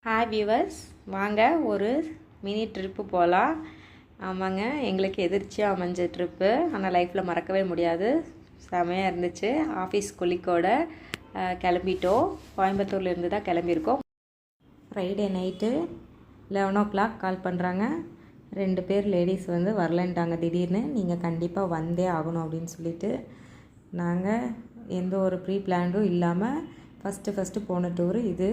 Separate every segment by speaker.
Speaker 1: Hi viewers, வாங்க ஒரு mini trip போகலாம். ஆமாங்க, எங்களுக்கு எதிர்ச்சியாக அமைஞ்ச ட்ரிப்பு. ஆனால் லைஃப்பில் மறக்கவே முடியாது. செமையாக இருந்துச்சு. ஆஃபீஸ் கொலிக்கோட கிளம்பிட்டோம். கோயம்புத்தூர்லேருந்து தான் கிளம்பியிருக்கோம். ஃப்ரைடே நைட்டு 11 o'clock கால் பண்ணுறாங்க. 2 பேர் லேடிஸ் வந்து வரலன்ட்டாங்க திடீர்னு. நீங்கள் கண்டிப்பாக வந்தே ஆகணும் அப்படின்னு சொல்லிட்டு நாங்கள் எந்த ஒரு ப்ரீ பிளான்டும் இல்லாமல் ஃபஸ்ட்டு போன டூரு இது.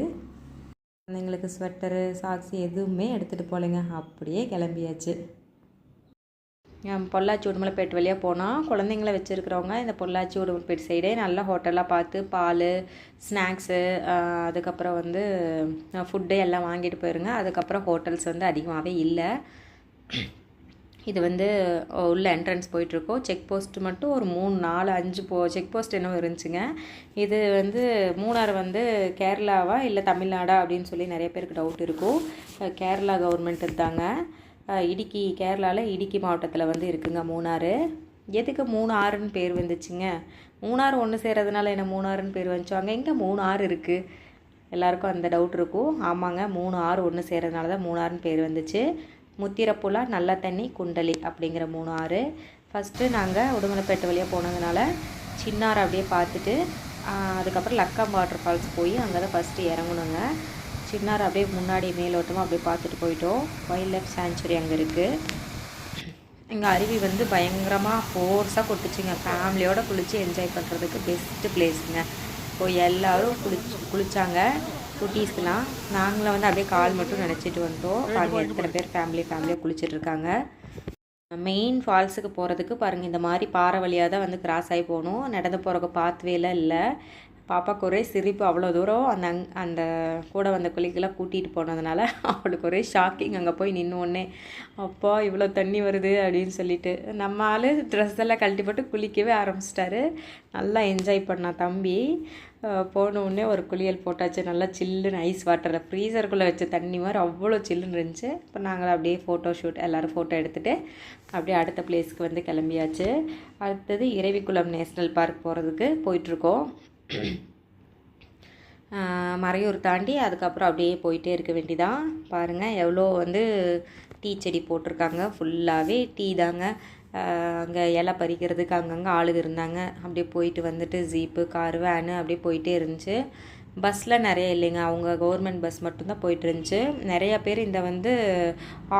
Speaker 1: குழந்தைங்களுக்கு ஸ்வெட்டரு, சாக்ஸு எதுவுமே எடுத்துகிட்டு போகலைங்க. அப்படியே கிளம்பியாச்சு. பொள்ளாச்சி உடுமலைப்பேட்டு வழியாக போனால் குழந்தைங்கள வச்சுருக்கிறவங்க இந்த பொள்ளாச்சி உடுமலைப்பேட்டு சைடே நல்ல ஹோட்டலாக பார்த்து பால், ஸ்நாக்ஸு, அதுக்கப்புறம் வந்து ஃபுட்டு எல்லாம் வாங்கிட்டு போயிருங்க. அதுக்கப்புறம் ஹோட்டல்ஸ் வந்து அதிகமாகவே இல்லை. இது வந்து உள்ள என்ட்ரன்ஸ் போயிட்டுருக்கோம். செக் போஸ்ட்டு மட்டும் ஒரு 3, 4, 5 செக் போஸ்ட் என்னவோ இருந்துச்சுங்க. இது வந்து மூணார் வந்து கேரளாவா இல்லை தமிழ்நாடா அப்படின்னு சொல்லி நிறைய பேருக்கு டவுட் இருக்கும். கேரளா கவர்மெண்ட் தாங்க. இடுக்கி, கேரளாவில் இடுக்கி மாவட்டத்தில் வந்து இருக்குங்க மூணாறு. எதுக்கு 3 ஆறுன்னு பேர் வந்துச்சுங்க? மூணாறு ஒன்று சேர்றதுனால என்ன மூணாறுன்னு பேர் வந்துச்சு? அங்கே எங்கே 3 ஆறு இருக்குது? எல்லாருக்கும் அந்த டவுட் இருக்கும். ஆமாங்க, 3 ஆறு ஒன்று சேர்றதுனால தான் மூணாறுன்னு பேர் வந்துச்சு. முத்திரப்புலா, நல்ல தண்ணி, குண்டலி அப்படிங்கிற 3 ஆறு. ஃபஸ்ட்டு நாங்கள் உடுமலைப்பேட்டை வழியாக போனதுனால சின்னாறு அப்படியே பார்த்துட்டு அதுக்கப்புறம் லக்கம் வாட்டர் ஃபால்ஸ் போய் அங்கே தான் ஃபஸ்ட்டு இறங்கணுங்க. சின்னாறு அப்படியே முன்னாடி மேலோட்டமாக அப்படியே பார்த்துட்டு போயிட்டோம். வைல்ட் லைஃப் சாங்சுரி அங்கே இருக்குது. எங்கள் அருவி வந்து பயங்கரமாக ஃபோர்ஸாக கொட்டுச்சுங்க. ஃபேமிலியோடு குளித்து என்ஜாய் பண்ணுறதுக்கு பெஸ்ட்டு பிளேஸுங்க. இப்போ எல்லோரும் குளித்தாங்க. குட்டீஸ்லாம் நாங்களும் வந்து அப்படியே கால் மட்டும் நினச்சிட்டு வந்துட்டோம். பாருங்கள் எத்தனை பேர் ஃபேமிலியாக குளிச்சிட்ருக்காங்க. மெயின் ஃபால்ஸுக்கு போகிறதுக்கு பாருங்கள் இந்த மாதிரி பாறை வழியாக தான் வந்து கிராஸ் ஆகி போகணும். நடந்து போகிறக்கு பாத்வேலாம் இல்லை. பாப்பாவுக்கு ஒரே சிரிப்பு. அவ்வளோ தூரம் அந்த கூட வந்த குளிக்கெல்லாம் கூட்டிகிட்டு போனதுனால அவளுக்கு ஒரே ஷாக்கிங். அங்கே போய் நின்னோடனே அப்பா இவ்வளோ தண்ணி வருது அப்படின்னு சொல்லிட்டு நம்ம ஆள் ட்ரெஸ் எல்லாம் கழட்டி போட்டு குளிக்கவே ஆரம்பிச்சிட்டாரு. நல்லா என்ஜாய் பண்ணான் தம்பி. போனோடனே ஒரு குளியல் போட்டாச்சு. நல்லா சில்லுன்னு ஐஸ் வாட்டரில் ஃப்ரீசருக்குள்ளே வச்ச தண்ணி மாதிரி அவ்வளோ சில்லுன்னு இருந்துச்சு. இப்போ நாங்கள் அப்படியே ஃபோட்டோ ஷூட் எல்லோரும் ஃபோட்டோ எடுத்துகிட்டு அப்படியே அடுத்த பிளேஸ்க்கு வந்து கிளம்பியாச்சு. அடுத்தது இரவிக்குளம் நேஷ்னல் பார்க் போகிறதுக்கு போயிட்டுருக்கோம். மறையூர் தாண்டி அதுக்கப்புறம் அப்படியே போயிட்டே இருக்க வேண்டிதான். பாருங்கள் எவ்வளோ வந்து டீ செடி போட்டிருக்காங்க. ஃபுல்லாகவே டீ தாங்க. அங்கே இலை பறிக்கிறதுக்கு அங்கங்கே ஆளுங்க இருந்தாங்க. அப்படியே போயிட்டு வந்துட்டு ஜீப்பு, காரு, வேனு அப்படியே போயிட்டே இருந்துச்சு. பஸ்ஸில் நிறைய இல்லைங்க, அவங்க கவர்மெண்ட் பஸ் மட்டும்தான் போயிட்டு இருந்துச்சு. நிறையா பேர் இந்த வந்து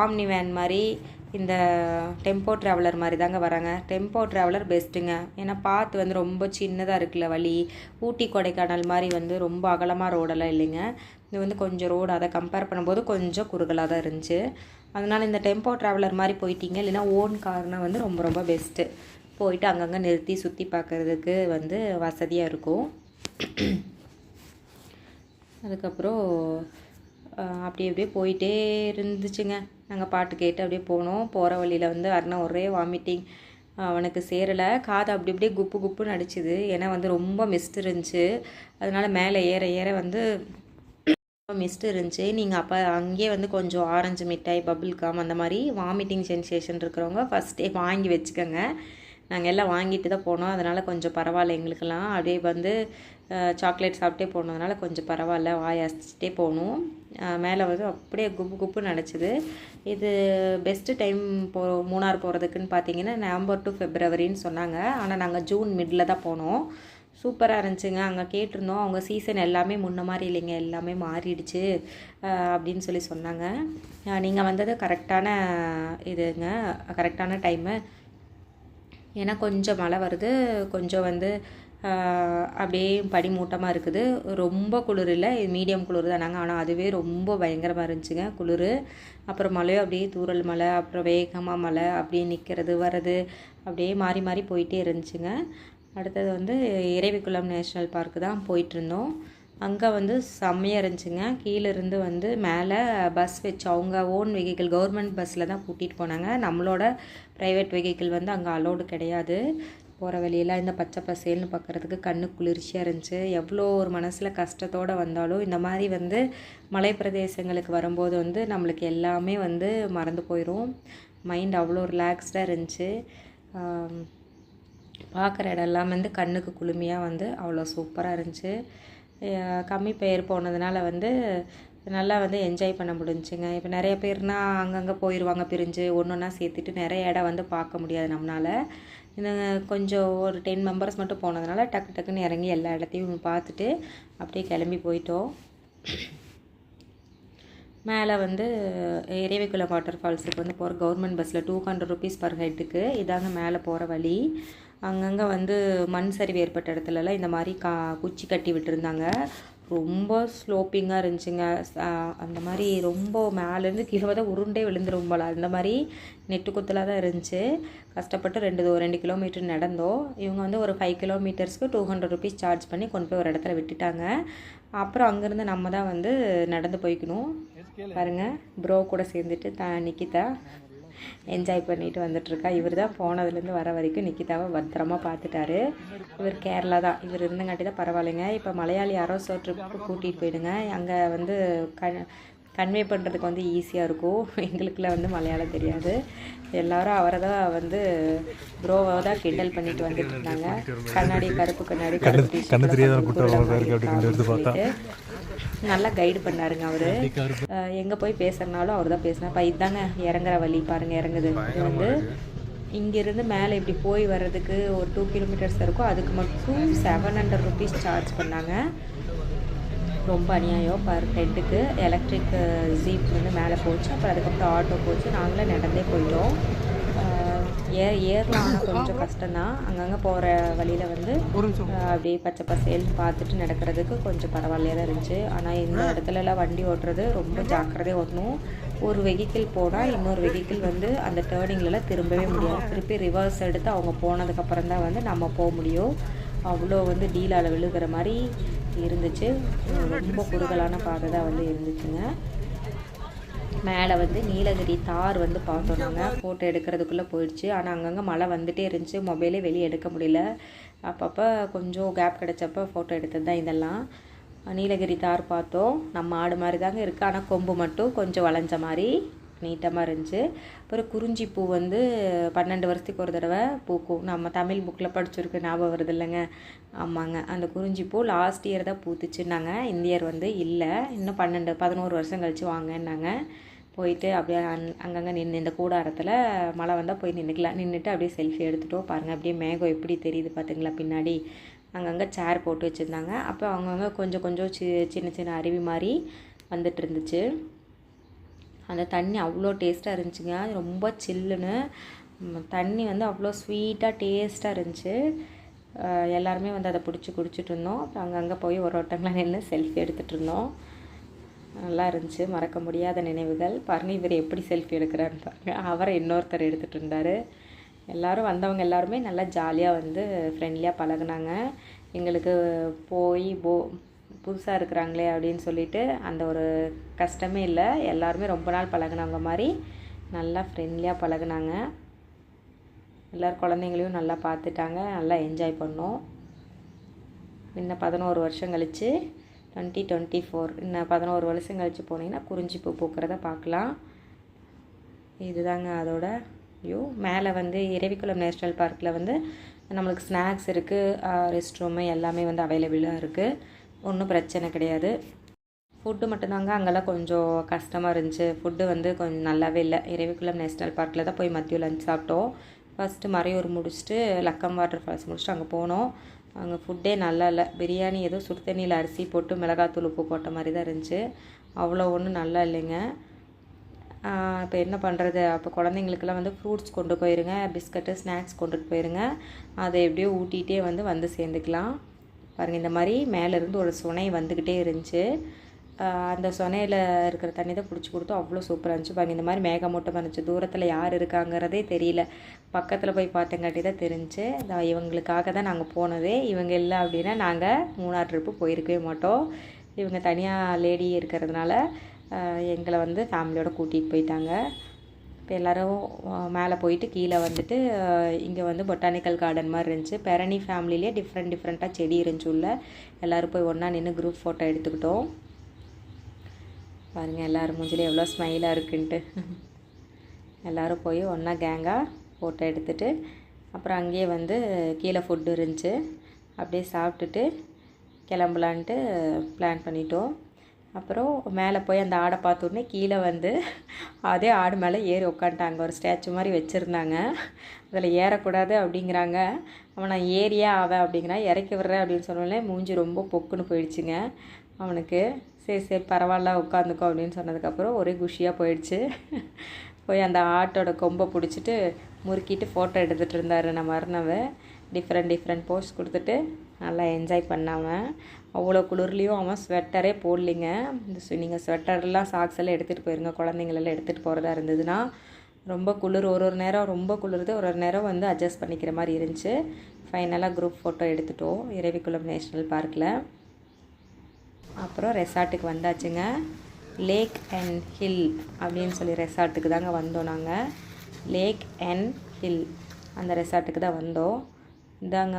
Speaker 1: ஆம்னி வேன் மாதிரி, இந்த டெம்போ ட்ராவலர் மாதிரி தாங்க வராங்க. டெம்போ ட்ராவலர் பெஸ்ட்டுங்க. ஏன்னா பார்த்து வந்து ரொம்ப சின்னதாக இருக்குல்ல வழி. ஊட்டி கொடைக்கானல் மாதிரி வந்து ரொம்ப அகலமாக ரோடெல்லாம் இல்லைங்க. இது வந்து கொஞ்சம் ரோடு அதை கம்பேர் பண்ணும்போது கொஞ்சம் குறுகலாக தான் இருந்துச்சு. அதனால் இந்த டெம்போ ட்ராவலர் மாதிரி போயிட்டீங்க இல்லைன்னா ஓன் கார்னால் வந்து ரொம்ப ரொம்ப பெஸ்ட்டு. போயிட்டு அங்கங்கே நிறுத்தி சுற்றி பார்க்குறதுக்கு வந்து வசதியாக இருக்கும். அதுக்கப்புறம் அப்படியே போயிட்டே இருந்துச்சுங்க. நாங்கள் பாட்டு கேட்டு அப்படியே போனோம். போகிற வழியில் வந்து அருணா ஒரே வாமிட்டிங். அவனுக்கு சேரலை. காது அப்படி அப்படியே குப்பு குப்புன்னு அடிச்சுது. ஏன்னா வந்து ரொம்ப மிஸ்ட் இருந்துச்சு. அதனால் மேலே ஏற வந்து மிஸ்ட் இருந்துச்சு. நீங்கள் அப்போ அங்கேயே வந்து கொஞ்சம் ஆரஞ்சு மிட்டாய், பபிள் காம் அந்த மாதிரி வாமிட்டிங் சென்சேஷன் இருக்கிறவங்க ஃபஸ்ட்டே வாங்கி வச்சுக்கோங்க. நாங்கள் எல்லாம் வாங்கிட்டு தான் போனோம். அதனால் கொஞ்சம் பரவாயில்ல எங்களுக்கெல்லாம். அப்படியே வந்து சாக்லேட் சாப்பிட்டே போனதுனால கொஞ்சம் பரவாயில்ல, வாய் அசிச்சிட்டே போகணும். மேலே வந்து அப்படியே குப்புன்னு அடைச்சிது. இது பெஸ்ட்டு டைம் மூணார் போகிறதுக்குன்னு பார்த்தீங்கன்னா நவம்பர் டு ஃபெப்ரவரின்னு சொன்னாங்க. ஆனால் நாங்கள் ஜூன் மிடில் தான் போனோம். சூப்பராக இருந்துச்சுங்க. அங்கே கேட்டிருந்தோம். அவங்க சீசன் எல்லாமே முன்ன மாதிரி இல்லைங்க, எல்லாமே மாறிடுச்சு அப்படின்னு சொல்லி சொன்னாங்க. நீங்கள் வந்தது கரெக்டான இதுங்க, கரெக்டான டைமு. ஏன்னா கொஞ்சம் மழை வருது, கொஞ்சம் வந்து அப்படியே பனிமூட்டமாக இருக்குது. ரொம்ப குளிர் இல்லை, மீடியம் குளிர் தானாங்க. ஆனால் அதுவே ரொம்ப பயங்கரமாக இருந்துச்சுங்க குளிர். அப்புறம் மழையும் அப்படியே தூறல் மழை, அப்புறம் வேகமாக மழை, அப்படியே நிற்கிறது வர்றது அப்படியே மாறி மாறி போயிட்டே இருந்துச்சுங்க. அடுத்தது வந்து இரவிக்குளம் நேஷ்னல் பார்க்கு தான் போயிட்டுருந்தோம். அங்கே வந்து செம்மையாக இருந்துச்சுங்க. கீழேருந்து வந்து மேலே பஸ் வச்சு அவங்க ஓன் வெஹிக்கிள் கவர்மெண்ட் பஸ்ஸில் தான் கூட்டிகிட்டு போனாங்க. நம்மளோட ப்ரைவேட் வெஹிக்கிள் வந்து அங்கே அலோடு கிடையாது. போகிற வழியெல்லாம் இந்த பச்சை பசேல்னு பார்க்குறதுக்கு கண்ணு குளிர்ச்சியாக இருந்துச்சு. எவ்வளோ ஒரு மனசில் கஷ்டத்தோடு வந்தாலும் இந்த மாதிரி வந்து மலை பிரதேசங்களுக்கு வரும்போது வந்து நம்மளுக்கு எல்லாமே வந்து மறந்து போயிடும். மைண்ட் அவ்வளோ ரிலாக்ஸ்டாக இருந்துச்சு. பார்க்குற இடம்லாம் வந்து கண்ணுக்கு குளுமையாக வந்து அவ்வளோ சூப்பராக இருந்துச்சு. கம்மி பெயர் போனதுனால வந்து நல்லா வந்து என்ஜாய் பண்ண முடிஞ்சுங்க. இப்போ நிறைய பேர்னா அங்கங்கே போயிடுவாங்க பிரிஞ்சு, ஒன்று ஒன்றா சேர்த்துட்டு நிறைய இடம் வந்து பார்க்க முடியாது நம்மளால். இந்த கொஞ்சம் ஒரு 10 மெம்பர்ஸ் மட்டும் போனதுனால டக்கு டக்குன்னு இறங்கி எல்லா இடத்தையும் பார்த்துட்டு அப்படியே கிளம்பி போயிட்டோம். மேலே வந்து இறைவிக்குளம் வாட்டர் ஃபால்ஸுக்கு வந்து போகிற கவர்மெண்ட் பஸ்ஸில் 200 ருபீஸ் பர் ஹெட்டுக்கு இதாங்க மேலே போகிற வழி. அங்கங்கே வந்து மண் சரிவு ஏற்பட்ட இடத்துலலாம் இந்த மாதிரி குச்சி கட்டி விட்டுருந்தாங்க. ரொம்ப ஸ்லோப்பிங்காக இருந்துச்சுங்க. அந்த மாதிரி ரொம்ப மேலேருந்து கீழே தான் உருண்டே விழுந்துரும் போல் அந்த மாதிரி நெட்டு குத்தலாக தான் இருந்துச்சு. கஷ்டப்பட்டு 2 கிலோமீட்டர் நடந்தோம். இவங்க வந்து ஒரு 5 கிலோமீட்டர்ஸ்க்கு 200 ருபீஸ் சார்ஜ் பண்ணி கொண்டு போய் ஒரு இடத்துல விட்டுட்டாங்க. அப்புறம் அங்கேருந்து நம்ம தான் வந்து நடந்து போய்க்கணும். பாருங்கள், ப்ரோ கூட சேர்ந்துட்டு நிக்கிதா என்ஜாய் பண்ணிட்டு வந்துட்டுருக்கா. இவர் தான் போனதுலேருந்து வர வரைக்கும் நிக்கிதாவை பத்திரமா பார்த்துட்டாரு. இவர் கேரளா தான், இவர் இருந்தங்காட்டி தான் பரவாயில்லைங்க. இப்போ மலையாளி அரசோ ட்ரிப்புக்கு கூட்டிகிட்டு போயிடுங்க. அங்கே வந்து கன்வே பண்ணுறதுக்கு வந்து ஈஸியாக இருக்கும். எங்களுக்குலாம் வந்து மலையாளம் தெரியாது. எல்லோரும் அவரை தான் வந்து ப்ரோவை தான் கிண்டல் பண்ணிட்டு வந்துட்டு இருந்தாங்க. கண்ணாடி கருப்பு கண்ணாடி சொல்லிட்டு நல்லா கைடு பண்ணாருங்க அவர். எங்கே போய் பேசுகிறனாலும் அவர் தான் பேசினா. இப்போ இதுதாங்க இறங்குற வழி பாருங்கள், இறங்குது. இது வந்து இங்கேருந்து மேலே இப்படி போய் வர்றதுக்கு ஒரு 2 கிலோமீட்டர்ஸ் இருக்கும். அதுக்கு மட்டும் 700 ருபீஸ் சார்ஜ் பண்ணாங்க. ரொம்ப அநியாயம் பர் ஹெட்டுக்கு. எலக்ட்ரிக் ஜீப் வந்து மேலே போச்சு. அப்புறம் அதுக்கப்புறம் ஆட்டோ போச்சு. நாங்களே நடந்தே போயிட்டோம். ஏறலாம், ஆனால் கொஞ்சம் கஷ்டம்தான். அங்கங்கே போகிற வழியில் வந்து அப்படியே பச்சை பசேல்னு பார்த்துட்டு நடக்கிறதுக்கு கொஞ்சம் பரவாயில்லையாக தான் இருந்துச்சு. ஆனால் இந்த இடத்துலலாம் வண்டி ஓட்டுறது ரொம்ப ஜாக்கிரதையாக ஓட்டணும். ஒரு வெஹிக்கிள் போனால் இன்னொரு வெஹிக்கிள் வந்து அந்த டேர்னிங்லலாம் திரும்பவே முடியாது. திருப்பி ரிவர்ஸ் எடுத்து அவங்க போனதுக்கப்புறம் தான் வந்து நம்ம போக முடியும். அவ்வளோ வந்து டீலால் விழுகிற மாதிரி இருந்துச்சு. ரொம்ப குறுகலான பாதை தான் வந்து இருந்துச்சுங்க. மேலே வந்து நீலகிரி தார் வந்து பார்த்தோம். நாங்கள் ஃபோட்டோ எடுக்கிறதுக்குள்ளே போயிடுச்சு. ஆனால் அங்கங்கே மழை வந்துகிட்டே இருந்துச்சு. மொபைலே வெளியே எடுக்க முடியல. அப்பப்போ கொஞ்சம் கேப் கிடச்சப்போ ஃபோட்டோ எடுத்தது தான் இதெல்லாம். நீலகிரி தார் பார்த்தோம். நம்ம ஆடு மாதிரி தாங்க இருக்குது, ஆனால் கொம்பு மட்டும் கொஞ்சம் வளைஞ்ச மாதிரி நீட்டமாக இருந்துச்சு. அப்புறம் குறிஞ்சி பூ வந்து 12 வருஷத்துக்கு ஒரு தடவை பூக்கும். நம்ம தமிழ் புக்கில் படிச்சிருக்கு, ஞாபகம் வருது இல்லைங்க? ஆமாங்க, அந்த குறிஞ்சி பூ லாஸ்ட் இயர் தான் பூத்துச்சுன்னாங்க. இந்த இயர் வந்து இல்லை, இன்னும் 11 வருஷம் கழித்து வாங்கன்னாங்க. போயிட்டு அப்படியே அங்கங்கே நின்று இந்த கூடாரத்தில் மழை வந்தால் போய் நின்றுட்டு அப்படியே செல்ஃபி எடுத்துகிட்டோம். பாருங்கள், அப்படியே மேகம் எப்படி தெரியுது பார்த்திங்களா பின்னாடி. அங்கங்கே சேர் போட்டு வச்சுருந்தாங்க. அப்போ அவங்கவுங்க கொஞ்சம் சின்ன சின்ன அருவி மாதிரி வந்துட்டு இருந்துச்சு. அந்த தண்ணி அவ்வளோ டேஸ்ட்டாக இருந்துச்சுங்க. ரொம்ப சில்லுன்னு தண்ணி வந்து அவ்வளோ ஸ்வீட்டாக டேஸ்ட்டாக இருந்துச்சு. எல்லாருமே வந்து அதை பிடிச்சி குடிச்சிட்டு இருந்தோம். அப்புறம் அங்கங்கே போய் ஒருத்தங்களாம் நின்று செல்ஃபி எடுத்துகிட்டு இருந்தோம். நல்லா இருந்துச்சு, மறக்க முடியாத நினைவுகள். பாருங்கள், இவர் எப்படி செல்ஃபி எடுக்கிறாருன்னு பாருங்கள். அவரை இன்னொருத்தர் எடுத்துகிட்டு இருந்தார். எல்லோரும் வந்தவங்க எல்லாருமே நல்லா ஜாலியாக வந்து ஃப்ரெண்ட்லியாக பழகுனாங்க. எங்களுக்கு போய் புதுசாக இருக்கிறாங்களே அப்படின்னு சொல்லிட்டு அந்த ஒரு கஷ்டமே இல்லை. எல்லாருமே ரொம்ப நாள் பழகுனவங்க மாதிரி நல்லா ஃப்ரெண்ட்லியாக பழகுனாங்க. எல்லோரும் குழந்தைங்களையும் நல்லா பார்த்துட்டாங்க. நல்லா என்ஜாய் பண்ணோம். இன்னும் 11 வருஷம் கழித்து 2024 இன்னும் 11 வருஷம் கழித்து போனீங்கன்னா குறிஞ்சி பூ பூக்கிறத பார்க்கலாம். இதுதாங்க அதோட வியூ. மேலே வந்து இறைவிக்குளம் நேஷ்னல் பார்க்கில் வந்து நம்மளுக்கு ஸ்நாக்ஸ் இருக்குது, ரெஸ்ட் ரூமு எல்லாமே வந்து அவைலபிளாக இருக்குது. ஒன்றும் பிரச்சனை கிடையாது. ஃபுட்டு மட்டும்தாங்க அங்கெல்லாம் கொஞ்சம் கஷ்டமாக இருந்துச்சு. ஃபுட்டு வந்து கொஞ்சம் நல்லாவே இல்லை. இறைவிக்குளம் நேஷ்னல் பார்க்கில் தான் போய் மதியம் லஞ்ச் சாப்பிட்டோம். ஃபஸ்ட்டு மறையூர் முடிச்சுட்டு லக்கம் வாட்டர் ஃபால்ஸ் முடிச்சுட்டு அங்கே போனோம். அங்கே ஃபுட்டே நல்லா இல்லை. பிரியாணி ஏதோ சுடு தண்ணியில் அரிசி போட்டு மிளகாத்தூள் உப்பு போட்ட மாதிரி தான் இருந்துச்சு. அவ்வளோ ஒன்றும் நல்லா இல்லைங்க. இப்போ என்ன பண்ணுறது? அப்போ குழந்தைங்களுக்கெல்லாம் வந்து ஃப்ரூட்ஸ் கொண்டு போயிருங்க, பிஸ்கட்டு ஸ்நாக்ஸ் கொண்டுட்டு போயிருங்க. அதை எப்படியோ ஊட்டிகிட்டே வந்து சேர்ந்துக்கலாம். பாருங்கள், இந்த மாதிரி மேலேருந்து ஒரு சுனை வந்துக்கிட்டே இருந்துச்சு. அந்த சுனையில் இருக்கிற தண்ணி தான் பிடிச்சி கொடுத்தோம். அவ்வளோ சூப்பராக இருந்துச்சு. பாருங்கள், இந்த மாதிரி மேகமூட்டமாக இருந்துச்சு. தூரத்தில் யார் இருக்காங்கிறதே தெரியல. பக்கத்தில் போய் பார்த்தங்காட்டி தான் தெரிஞ்சுச்சு. இவங்களுக்காக தான் நாங்கள் போனதே. இவங்க இல்லை அப்படின்னா நாங்கள் 3 ட்ரிப்பு போயிருக்கவே மாட்டோம். இவங்க தனியாக லேடி இருக்கிறதுனால எங்களை வந்து ஃபேமிலியோடு கூட்டிகிட்டு போயிட்டாங்க. இப்போ எல்லோரும் மேலே போயிட்டு கீழே வந்துட்டு இங்கே வந்து பொட்டானிக்கல் கார்டன் மாதிரி இருந்துச்சு. பெரணி ஃபேமிலியிலே டிஃப்ரெண்ட்டாக செடி இருந்துச்சு உள்ள. எல்லோரும் போய் ஒன்றா நின்று குரூப் ஃபோட்டோ எடுத்துக்கிட்டோம். பாருங்கள், எல்லோரும் மூஞ்சிலே எவ்வளோ ஸ்மைலாக இருக்குன்ட்டு. எல்லோரும் போய் ஒன்றா கேங்காக ஃபோட்டோ எடுத்துகிட்டு அப்புறம் அங்கேயே வந்து கீழே ஃபுட்டு இருந்துச்சு. அப்படியே சாப்பிட்டுட்டு கிளம்பலான்ட்டு பிளான் பண்ணிட்டோம். அப்புறம் மேலே போய் அந்த ஆடை பார்த்தோன்னே கீழே வந்து அதே ஆடு மேலே ஏறி உட்காந்துட்டாங்க. ஒரு ஸ்டாச்சு மாதிரி வச்சுருந்தாங்க. அதில் ஏறக்கூடாது அப்படிங்கிறாங்க. அவன் நான் ஏறியே ஆவேன் அப்படிங்கிறான். இறக்கி விட்றேன் அப்படின்னு சொன்னோடனே மூஞ்சி ரொம்ப பொக்குன்னு போயிடுச்சுங்க அவனுக்கு. சரி சரி பரவாயில்ல உட்காந்துக்கோ அப்படின்னு சொன்னதுக்கப்புறம் ஒரே குஷியாக போயிடுச்சு. போய் அந்த ஆட்டோட கொம்பை பிடிச்சிட்டு முறுக்கிட்டு ஃபோட்டோ எடுத்துகிட்டு இருந்தார் நம்ம அருணவை. டிஃப்ரெண்ட் போஸ்ட் கொடுத்துட்டு நல்லா என்ஜாய் பண்ணாமல். அவ்வளோ குளிர்லேயும் அவன் ஸ்வெட்டரே போடலிங்க. இந்த நீங்கள் ஸ்வெட்டர்லாம் சாக்ஸ் எல்லாம் எடுத்துகிட்டு போயிருங்க, குழந்தைங்களெல்லாம் எடுத்துகிட்டு போகிறதா இருந்ததுன்னா. ரொம்ப குளிர், ஒரு நேரம் ரொம்ப குளிருது, ஒரு நேரம் வந்து அட்ஜஸ்ட் பண்ணிக்கிற மாதிரி இருந்துச்சு. ஃபைனலாக குரூப் ஃபோட்டோ எடுத்துட்டோம் இரவிக்குளம் நேஷ்னல் பார்க்கில். அப்புறம் ரெசார்ட்டுக்கு வந்தாச்சுங்க. லேக் அண்ட் ஹில் அப்படின்னு சொல்லி ரெசார்ட்டுக்கு தாங்க வந்தோம் நாங்கள். லேக் அண்ட் ஹில் அந்த ரெசார்ட்டுக்கு தான் வந்தோம். இதாங்க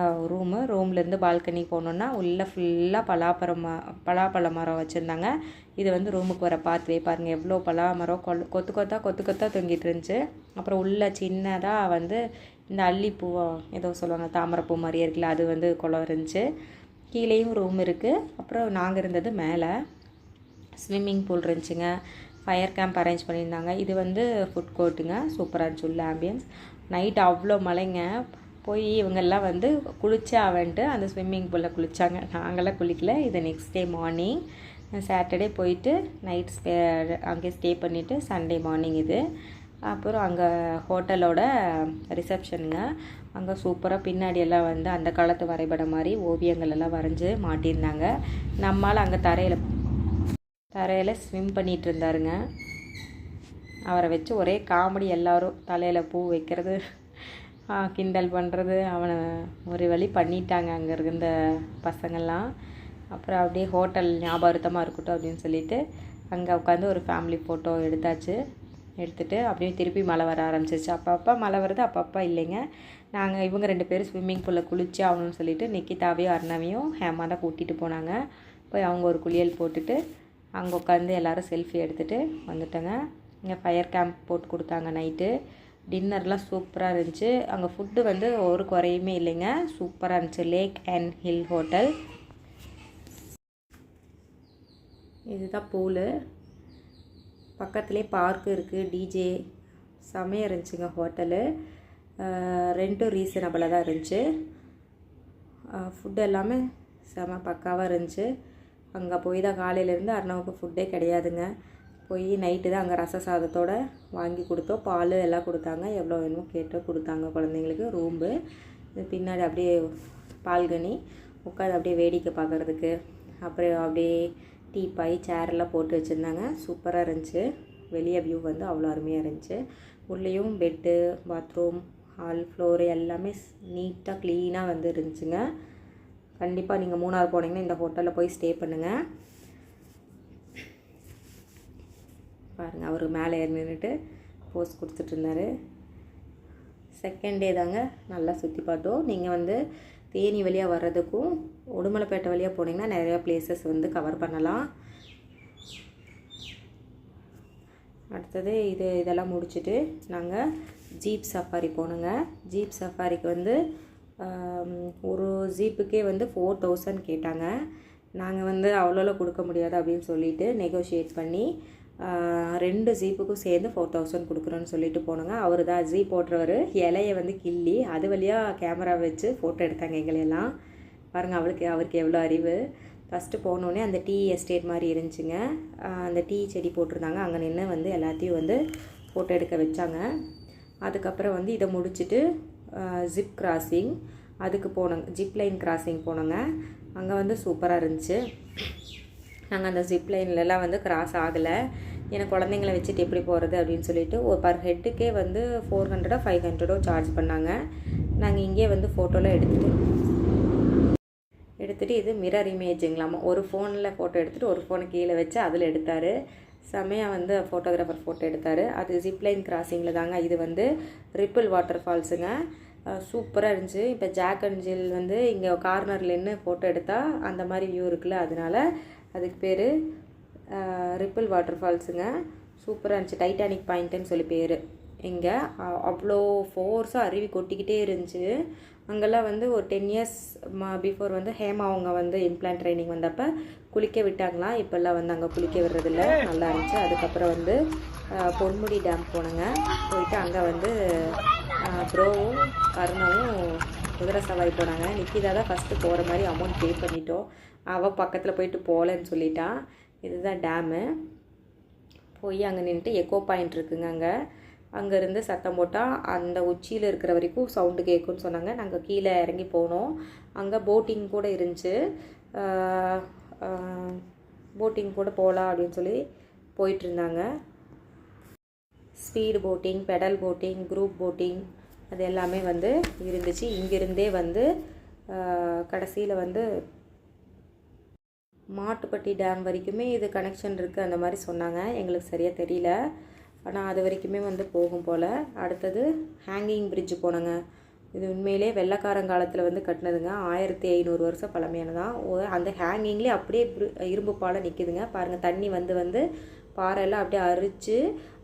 Speaker 1: ரூம்லேருந்து பால்கனி போனோன்னா உள்ளே ஃபுல்லாக பலாப்பழ மரம் வச்சுருந்தாங்க. இது வந்து ரூமுக்கு வர பாத்வே பாருங்கள், எவ்வளோ பலாமரம் கொத்து கொத்தாக தொங்கிட்டு இருந்துச்சு. அப்புறம் உள்ளே சின்னதாக வந்து இந்த அல்லிப்பூவோ ஏதோ சொல்லுவாங்க, தாமரைப்பூ மாதிரியே இருக்குல்ல, அது வந்து குளம் இருந்துச்சு. கீழேயும் ரூம் இருக்குது. அப்புறம் நாங்கள் இருந்தது மேலே. ஸ்விம்மிங் பூல் இருந்துச்சுங்க. ஃபயர் கேம்ப் அரேஞ்ச் பண்ணியிருந்தாங்க. இது வந்து ஃபுட் கோர்ட்டுங்க. சூப்பராக இருந்துச்சு உள்ள ஆம்பியன்ஸ். நைட் அவ்வளோ மழைங்க. போய் இவங்கெல்லாம் வந்து குளிச்சாவன்ட்டு அந்த ஸ்விம்மிங் பூலில் குளித்தாங்க. நாங்களாம் குளிக்கல. இது நெக்ஸ்ட் டே மார்னிங் சாட்டர்டே போயிட்டு நைட் அங்கே ஸ்டே பண்ணிவிட்டு சண்டே மார்னிங் இது. அப்புறம் அங்கே ஹோட்டலோட ரிசப்ஷனுங்க. அங்கே சூப்பராக பின்னாடி எல்லாம் வந்து அந்த காலத்து வரைபடம் மாதிரி ஓவியங்கள் எல்லாம் வரைஞ்சி மாட்டியிருந்தாங்க. நம்மளால் அங்கே தரையில் ஸ்விம் பண்ணிகிட்டு இருந்தாருங்க. அவரை வச்சு ஒரே காமெடி. எல்லோரும் தலையில் பூ வைக்கிறது, கிண்டல் பண்ணுறது, அவனை ஒரு வழி பண்ணிட்டாங்க அங்கே இருந்த பசங்கள்லாம். அப்புறம் அப்படியே ஹோட்டல் ஞாபகார்த்தமாக இருக்கட்டும் அப்படின்னு சொல்லிட்டு அங்கே உட்காந்து ஒரு ஃபேமிலி ஃபோட்டோ எடுத்துகிட்டு அப்படியே திருப்பி மழை வர ஆரம்பிச்சிச்சு. அப்பப்போ மழை வருது, அப்பப்போ இல்லைங்க. நாங்கள் இவங்க 2 பேரும் ஸ்விம்மிங் பூலில் குளிச்சு ஆகணும்னு சொல்லிட்டு நிக்கிதாவையும் அருணாவையும் ஹேமா தான் கூட்டிகிட்டு போனாங்க. போய் அவங்க ஒரு குளியல் போட்டுட்டு அங்கே உட்காந்து எல்லோரும் செல்ஃபி எடுத்துகிட்டு வந்துட்டோங்க. இங்கே ஃபயர் கேம்ப் போட்டு கொடுத்தாங்க நைட்டு. டின்னர்லாம் சூப்பராக இருந்துச்சு. அங்கே ஃபுட்டு வந்து ஒரு குறையுமே இல்லைங்க, சூப்பராக இருந்துச்சு. Lake and hill hotel. இதுதான் பூலு. பக்கத்துலேயே பார்க்கு இருக்குது, டிஜே செமையாக இருந்துச்சுங்க ஹோட்டலு. ரெண்டும் ரீசனபிளாக தான் இருந்துச்சு. ஃபுட்டு எல்லாமே செம பக்காவாக இருந்துச்சு. அங்கே போய் தான் காலையிலேருந்து அருணாவுக்கு ஃபுட்டே கிடையாதுங்க. போய் நைட்டு தான் அங்கே ரச சாதத்தோடு வாங்கி கொடுத்தோம். பால் எல்லாம் கொடுத்தாங்க, எவ்வளோ வேணுமோ கேட்டு கொடுத்தாங்க குழந்தைங்களுக்கு. ரூம்பு பின்னாடி அப்படியே பால்கனி உட்காந்து அப்படியே வேடிக்கை பார்க்குறதுக்கு. அப்புறம் அப்படியே டீப்பாய் சேரெல்லாம் போட்டு வச்சுருந்தாங்க. சூப்பராக இருந்துச்சு. வெளியே வியூ வந்து அவ்வளோ அருமையாக இருந்துச்சு. உள்ளேயும் பெட்டு, பாத்ரூம், ஹால், ஃப்ளோரு எல்லாமே நீட்டாக க்ளீனாக வந்து இருந்துச்சுங்க. கண்டிப்பாக நீங்கள் மூணார் போனீங்கன்னா இந்த ஹோட்டலில் போய் ஸ்டே பண்ணுங்கள். பாருங்கள், அவர் மேலே ஏறி நின்றுட்டு போஸ் கொடுத்துட்டு இருந்தார். செகண்ட் டே தாங்க நல்லா சுற்றி பார்த்தோம். நீங்கள் வந்து தேனி வழியாக வர்றதுக்கும் உடுமலைப்பேட்டை வழியாக போனீங்கன்னா நிறையா பிளேசஸ் வந்து கவர் பண்ணலாம். அடுத்தது இதெல்லாம் முடிச்சுட்டு நாங்கள் ஜீப் சஃபாரி போனோங்க. ஜீப் சஃபாரிக்கு வந்து ஒரு ஜீப்புக்கே வந்து 4000 கேட்டாங்க. நாங்கள் வந்து அவ்வளோலாம் கொடுக்க முடியாது அப்படின்னு சொல்லிட்டு நெகோஷியேட் பண்ணி 2 ஜீப்புக்கும் சேர்ந்து 4000 கொடுக்குறோன்னு சொல்லிட்டு போனோங்க. அவர் தான் ஜீப் ஓட்டுறவர். இலையை வந்து கிள்ளி அது வழியாக கேமரா வச்சு ஃபோட்டோ எடுத்தாங்க எங்களையெல்லாம். பாருங்கள், அவருக்கு எவ்வளோ அறிவு. ஃபஸ்ட்டு போனோடனே அந்த டீ எஸ்டேட் மாதிரி இருந்துச்சுங்க. அந்த டீ செடி போட்டிருந்தாங்க. அங்கே நின்று வந்து எல்லாத்தையும் வந்து ஃபோட்டோ எடுக்க வச்சாங்க. அதுக்கப்புறம் வந்து இதை முடிச்சுட்டு ஜிப் கிராசிங் அதுக்கு போனோங்க. ஜிப் லைன் கிராசிங் போனோங்க. அங்கே வந்து சூப்பராக இருந்துச்சு. நாங்கள் அந்த ஜிப் லைன்லலாம் வந்து கிராஸ் ஆகலை. எனக்கு குழந்தைங்கள வச்சுட்டு எப்படி போகிறது அப்படின்னு சொல்லிட்டு ஒரு பர் ஹெட்டுக்கே வந்து 400 500 சார்ஜ் பண்ணாங்க. நாங்கள் இங்கே வந்து ஃபோட்டோலாம் எடுத்துகிட்டு இது மிரர் இமேஜுங்களாமா. ஒரு ஃபோனில் ஃபோட்டோ எடுத்துகிட்டு ஒரு ஃபோனை கீழே வச்சு அதில் எடுத்தார். செம்மையாக வந்து ஃபோட்டோகிராஃபர் ஃபோட்டோ எடுத்தார். அது ஜிப்லைன் கிராசிங்கில் தாங்க. இது வந்து ரிப்பிள் வாட்டர் ஃபால்ஸுங்க. சூப்பராக இருந்துச்சு. இப்போ ஜாக் அண்ட் ஜில் வந்து இங்கே கார்னரில் நின்று ஃபோட்டோ எடுத்தால் அந்த மாதிரி வியூ இருக்குல்ல, அதனால் அதுக்கு பேர் ரிப்பிள் வாட்டர் ஃபால்ஸுங்க. சூப்பராக இருந்துச்சு. டைட்டானிக் பாயிண்ட்டுன்னு சொல்லி பேர். இங்கே அவ்வளோ ஃபோர்ஸாக அருவி கொட்டிக்கிட்டே இருந்துச்சு. அங்கெல்லாம் வந்து ஒரு 10 இயர்ஸ் பிஃபோர் வந்து ஹேமா அவங்க வந்து இம்ப்ளான்ட் ட்ரைனிங் வந்தப்போ குளிக்க விட்டாங்களாம். இப்போல்லாம் வந்து அங்கே குளிக்க விடுறதில்ல. நல்லா இருந்துச்சு. அதுக்கப்புறம் வந்து பொன்முடி டேம் போனேங்க. போயிட்டு அங்கே வந்து ப்ரோவும் கருணாவும் குதிரை சவாரி போனாங்க. நிக்கிதா தான் ஃபஸ்ட்டு போகிற மாதிரி அமௌண்ட் பே பண்ணிட்டோம். அவள் பக்கத்தில் போயிட்டு போகலன்னு சொல்லிட்டான். இதுதான் டேமு. போய் அங்கே நின்றுட்டு எக்கோ பாயிண்ட் இருக்குங்க. அங்கேருந்து சத்தம் போட்டால் அந்த உச்சியில் இருக்கிற வரைக்கும் சவுண்டு கேட்குன்னு சொன்னாங்க. நாங்கள் கீழே இறங்கி போனோம். அங்கே போட்டிங் கூட இருந்துச்சு. போட்டிங் கூட போகலாம் அப்படின்னு சொல்லி போயிட்டுருந்தாங்க. Speed boating, pedal boating, group boating அது எல்லாமே வந்து இருந்துச்சு. இங்கிருந்தே வந்து கடைசியில் வந்து மாட்டுப்பட்டி டேம் வரைக்குமே இது கனெக்ஷன் இருக்குது அந்த மாதிரி சொன்னாங்க. எங்களுக்கு சரியாக தெரியல. ஆனால் அது வரைக்குமே வந்து போகும் போல். அடுத்தது ஹேங்கிங் பிரிட்ஜு போனோங்க. இது உண்மையிலே வெள்ளைக்காரங்காலத்தில் வந்து கட்டினதுங்க. 1500 வருஷம் பழமையானதான். அந்த ஹேங்கிங்லேயே அப்படியே இரும்பு பாலம் நிற்கிதுங்க. பாருங்கள், தண்ணி வந்து பாறையெல்லாம் அப்படியே அரிச்சு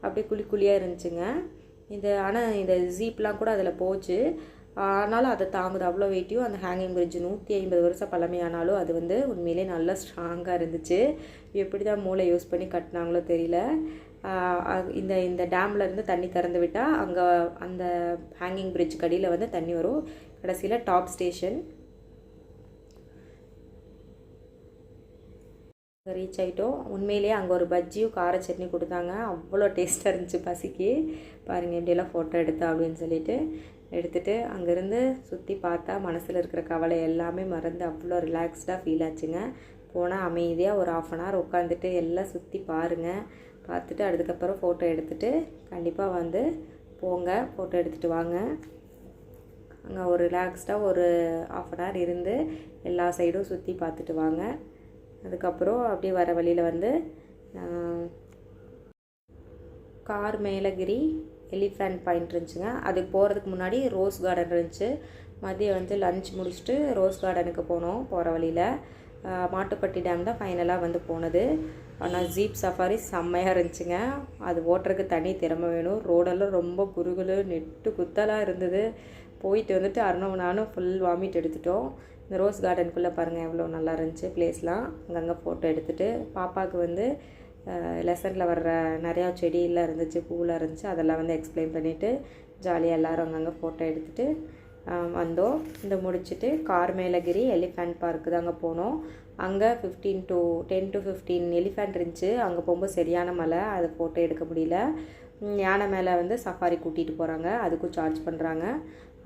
Speaker 1: அப்படியே குழியாக இருந்துச்சுங்க. ஆனால் இந்த ஜீப்லாம் கூட அதில் போச்சு. ஆனாலும் அதை தாங்குது, அவ்வளோ வெயிட்டையும். அந்த ஹேங்கிங் பிரிட்ஜ் 150 வருஷம் பழமையானாலும் அது வந்து உண்மையிலே நல்லா ஸ்ட்ராங்காக இருந்துச்சு. எப்படி தான் மூளை யூஸ் பண்ணி கட்டினாங்களோ தெரியல. இந்த டேம்லேருந்து தண்ணி திறந்து விட்டால் அங்கே அந்த ஹேங்கிங் பிரிட்ஜ் கடியில் வந்து தண்ணி வரும். கடைசியில் டாப் ஸ்டேஷன் ரீச் ஆகிட்டோம். உண்மையிலேயே அங்கே ஒரு பஜ்ஜியும் கார சட்னி கொடுத்தாங்க. அவ்வளோ டேஸ்ட்டாக இருந்துச்சு. பசிக்கு பாருங்கள் எப்படியெல்லாம் ஃபோட்டோ எடுத்தா அப்படின்னு சொல்லிட்டு எடுத்துகிட்டு அங்கேருந்து சுற்றி பார்த்தா மனசில் இருக்கிற கவலை எல்லாமே மறந்து அவ்வளோ ரிலாக்ஸ்டாக ஃபீல் ஆச்சுங்க. போனால் அமைதியாக ஒரு 1/2 அன் ஹவர் உட்காந்துட்டு எல்லாம் சுற்றி பாருங்கள். பார்த்துட்டு அதுக்கப்புறம் ஃபோட்டோ எடுத்துகிட்டு கண்டிப்பாக வந்து போங்க, ஃபோட்டோ எடுத்துகிட்டு வாங்க. அங்கே ஒரு ரிலாக்ஸ்டாக ஒரு 1/2 அன் ஹவர் இருந்து எல்லா சைடும் சுற்றி பார்த்துட்டு வாங்க. அதுக்கப்புறம் அப்படியே வர வழியில் வந்து கார் மேலகிரி எலிஃபண்ட் பாயிண்ட் இருந்துச்சுங்க. அதுக்கு போகிறதுக்கு முன்னாடி ரோஸ் கார்டன் இருந்துச்சு. மதியம் வந்து லன்ச் முடிச்சுட்டு ரோஸ் கார்டனுக்கு போனோம். போகிற வழியில் மாட்டுப்பட்டி டேம் தான் ஃபைனலாக வந்து போனது. ஆனால் ஜீப் சஃபாரி செம்மையாக இருந்துச்சுங்க. அது ஓட்டுறதுக்கு தனி திறமை வேணும். ரோடெல்லாம் ரொம்ப குறுகுலு நெட்டு குத்தலாக இருந்தது. போயிட்டு வந்துட்டு நானும் ஃபுல் வாமிட் எடுத்துட்டோம். இந்த ரோஸ் கார்டனுக்குள்ளே பாருங்கள் எவ்வளோ நல்லா இருந்துச்சு பிளேஸ்லாம். அங்கங்கே ஃபோட்டோ எடுத்துகிட்டு பாப்பாவுக்கு வந்து லெசனில் வர்ற நிறையா செடியெல்லாம் இருந்துச்சு, பூவெலாம் இருந்துச்சு. அதெல்லாம் வந்து எக்ஸ்பிளைன் பண்ணிவிட்டு ஜாலியாக எல்லோரும் அங்கங்கே ஃபோட்டோ எடுத்துகிட்டு வந்தோம். இந்த முடிச்சுட்டு கார் மேலகிரி எலிஃபண்ட் பார்க்கு தாங்க போனோம். அங்கே 10 to 15 எலிஃபண்ட் இருந்துச்சு. அங்கே போகும்போது சரியான மழை, அதை ஃபோட்டோ எடுக்க முடியல. யானை மேலே வந்து சஃபாரி கூட்டிகிட்டு போகிறாங்க, அதுக்கும் சார்ஜ் பண்ணுறாங்க.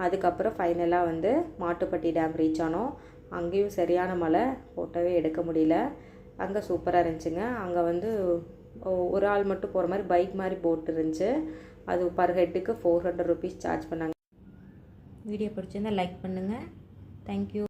Speaker 1: அதுக்கப்புறம் ஃபைனலாக வந்து மாட்டுப்பட்டி டேம் ரீச் ஆனோம். அங்கேயும் சரியான மழை, ஃபோட்டோவே எடுக்க முடியல. அங்கே சூப்பராக இருந்துச்சுங்க. அங்கே வந்து ஒரு ஆள் மட்டும் போகிற மாதிரி பைக் மாதிரி போட் இருந்துச்சு. அது பர் ஹெட்டுக்கு 400 ருபீஸ் சார்ஜ் பண்ணாங்க. வீடியோ பிடிச்சிருந்தால் லைக் பண்ணுங்கள். தேங்க்யூ.